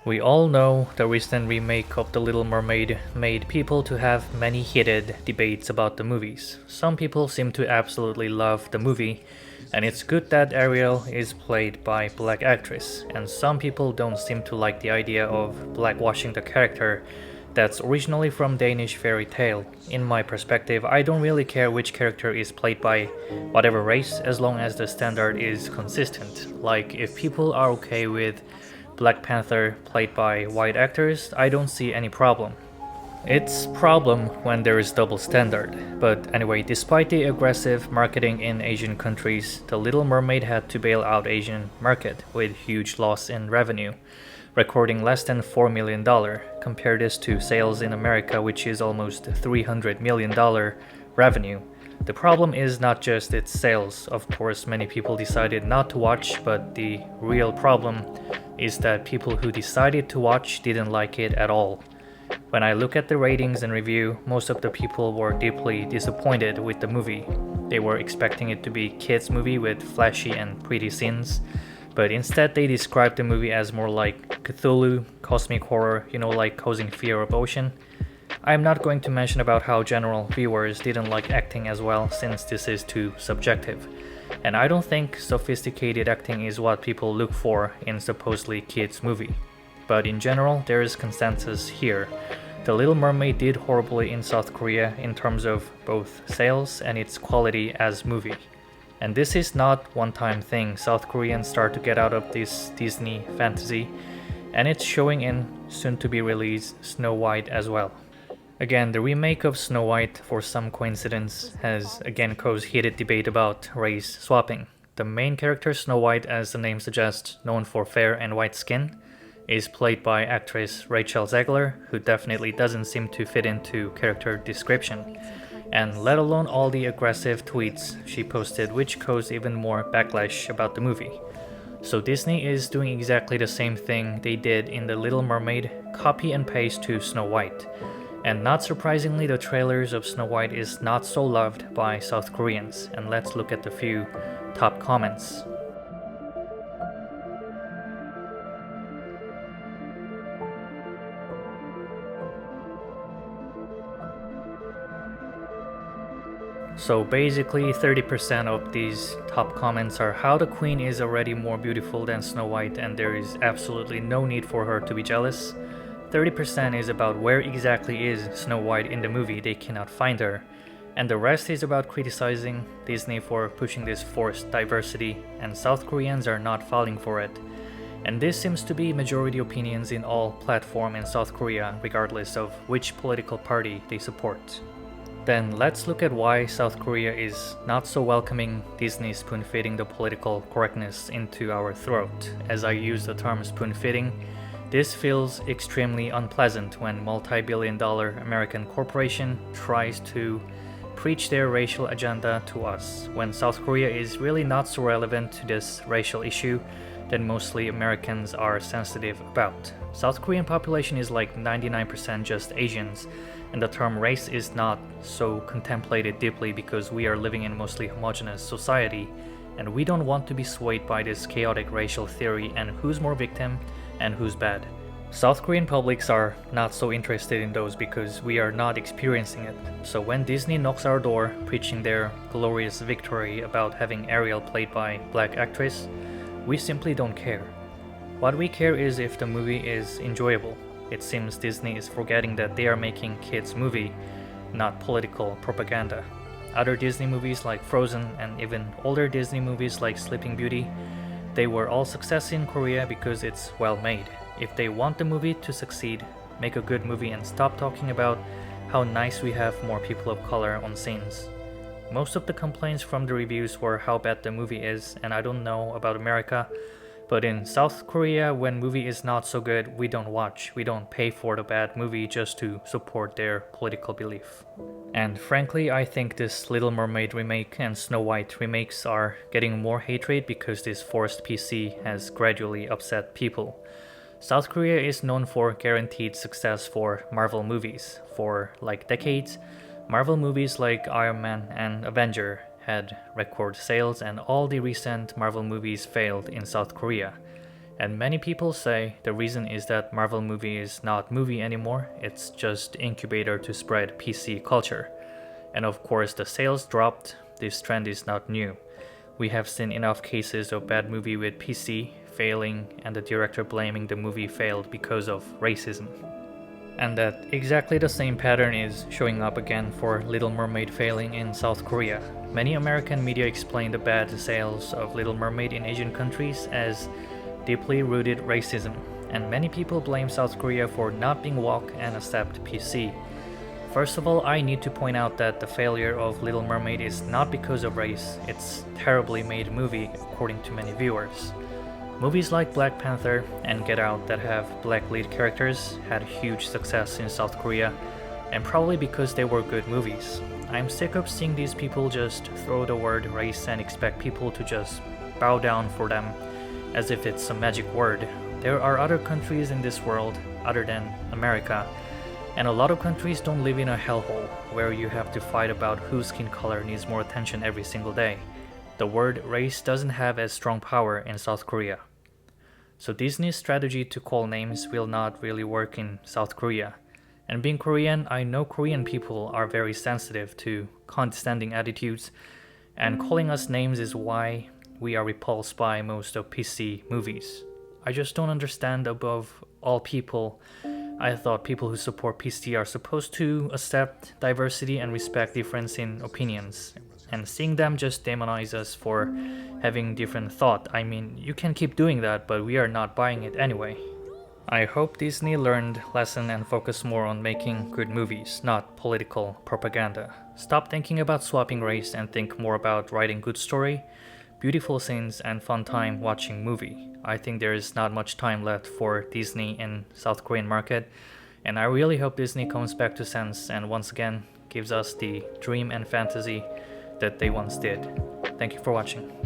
We all know the recent remake of The Little Mermaid made people to have many heated debates about the movies. Some people seem to absolutely love the movie, and it's good that Ariel is played by a black actress, and some people don't seem to like the idea of blackwashing the character that's originally from Danish fairy tale. In my perspective, I don't really care which character is played by whatever race as long as the standard is consistent. Like if people are okay with Black Panther played by white actors, I don't see any problem. It's problem when there is double standard. But anyway, despite the aggressive marketing in Asian countries, The Little Mermaid had to bail out Asian market with huge loss in revenue, recording less than $4 million. Compare this to sales in America, which is almost $300 million revenue. The problem is not just its sales. Of course, many people decided not to watch, but the real problem is that people who decided to watch didn't like it at all. When I look at the ratings and review, most of the people were deeply disappointed with the movie. They were expecting it to be a kids movie with flashy and pretty scenes, but instead they described the movie as more like Cthulhu, cosmic horror, like causing fear of ocean. I'm not going to mention about how general viewers didn't like acting as well, since this is too subjective. And I don't think sophisticated acting is what people look for in supposedly kids movie. But in general, there is consensus here. The Little Mermaid did horribly in South Korea in terms of both sales and its quality as movie. And this is not one-time thing. South Koreans start to get out of this Disney fantasy, and it's showing in soon-to-be-released Snow White as well. Again, the remake of Snow White, for some coincidence, has again caused heated debate about race swapping. The main character, Snow White, as the name suggests, known for fair and white skin, is played by actress Rachel Zegler, who definitely doesn't seem to fit into character description, and let alone all the aggressive tweets she posted, which caused even more backlash about the movie. So Disney is doing exactly the same thing they did in The Little Mermaid, copy and paste to Snow White. And not surprisingly, the trailers of Snow White is not so loved by South Koreans, and let's look at the few top comments. So basically 30% of these top comments are how the queen is already more beautiful than Snow White and there is absolutely no need for her to be jealous. 30% is about where exactly is Snow White in the movie, they cannot find her. And the rest is about criticizing Disney for pushing this forced diversity, and South Koreans are not falling for it. And this seems to be majority opinions in all platforms in South Korea, regardless of which political party they support. Then let's look at why South Korea is not so welcoming Disney spoon-feeding the political correctness into our throat. As I use the term spoon-feeding, this feels extremely unpleasant when multi-billion-dollar American corporation tries to preach their racial agenda to us, when South Korea is really not so relevant to this racial issue that mostly Americans are sensitive about. South Korean population is like 99% just Asians, and the term race is not so contemplated deeply because we are living in mostly homogeneous society, and we don't want to be swayed by this chaotic racial theory and who's more victim and who's bad. South Korean publics are not so interested in those because we are not experiencing it. So when Disney knocks our door preaching their glorious victory about having Ariel played by black actress, we simply don't care. What we care is if the movie is enjoyable. It seems Disney is forgetting that they are making kids movie, not political propaganda. Other Disney movies like Frozen and even older Disney movies like Sleeping Beauty, they were all success in Korea because it's well made. If they want the movie to succeed, make a good movie and stop talking about how nice we have more people of color on scenes. Most of the complaints from the reviews were how bad the movie is, and I don't know about America, but in South Korea, when movie is not so good, we don't watch. We don't pay for the bad movie just to support their political belief. And frankly, I think this Little Mermaid remake and Snow White remakes are getting more hatred because this forced PC has gradually upset people. South Korea is known for guaranteed success for Marvel movies. For like decades, Marvel movies like Iron Man and Avenger had record sales, and all the recent Marvel movies failed in South Korea. And many people say the reason is that Marvel movie is not movie anymore, it's just incubator to spread PC culture. And of course the sales dropped, this trend is not new. We have seen enough cases of bad movie with PC failing and the director blaming the movie failed because of racism. And that exactly the same pattern is showing up again for Little Mermaid failing in South Korea. Many American media explain the bad sales of Little Mermaid in Asian countries as deeply rooted racism, and many people blame South Korea for not being woke and accept PC. First of all, I need to point out that the failure of Little Mermaid is not because of race, it's a terribly made movie according to many viewers. Movies like Black Panther and Get Out that have black lead characters had huge success in South Korea, and probably because they were good movies. I'm sick of seeing these people just throw the word race and expect people to just bow down for them as if it's a magic word. There are other countries in this world other than America, and a lot of countries don't live in a hellhole where you have to fight about whose skin color needs more attention every single day. The word race doesn't have as strong power in South Korea. So Disney's strategy to call names will not really work in South Korea. And being Korean, I know Korean people are very sensitive to condescending attitudes, and calling us names is why we are repulsed by most of PC movies. I just don't understand above all people. I thought people who support PC are supposed to accept diversity and respect difference in opinions. And seeing them just demonize us for having different thought, I mean, you can keep doing that, but we are not buying it anyway. I hope Disney learned lesson and focused more on making good movies, not political propaganda. Stop thinking about swapping race and think more about writing good story, beautiful scenes, and fun time watching movie. I think there is not much time left for Disney in South Korean market, and I really hope Disney comes back to sense and once again gives us the dream and fantasy that they once did. Thank you for watching.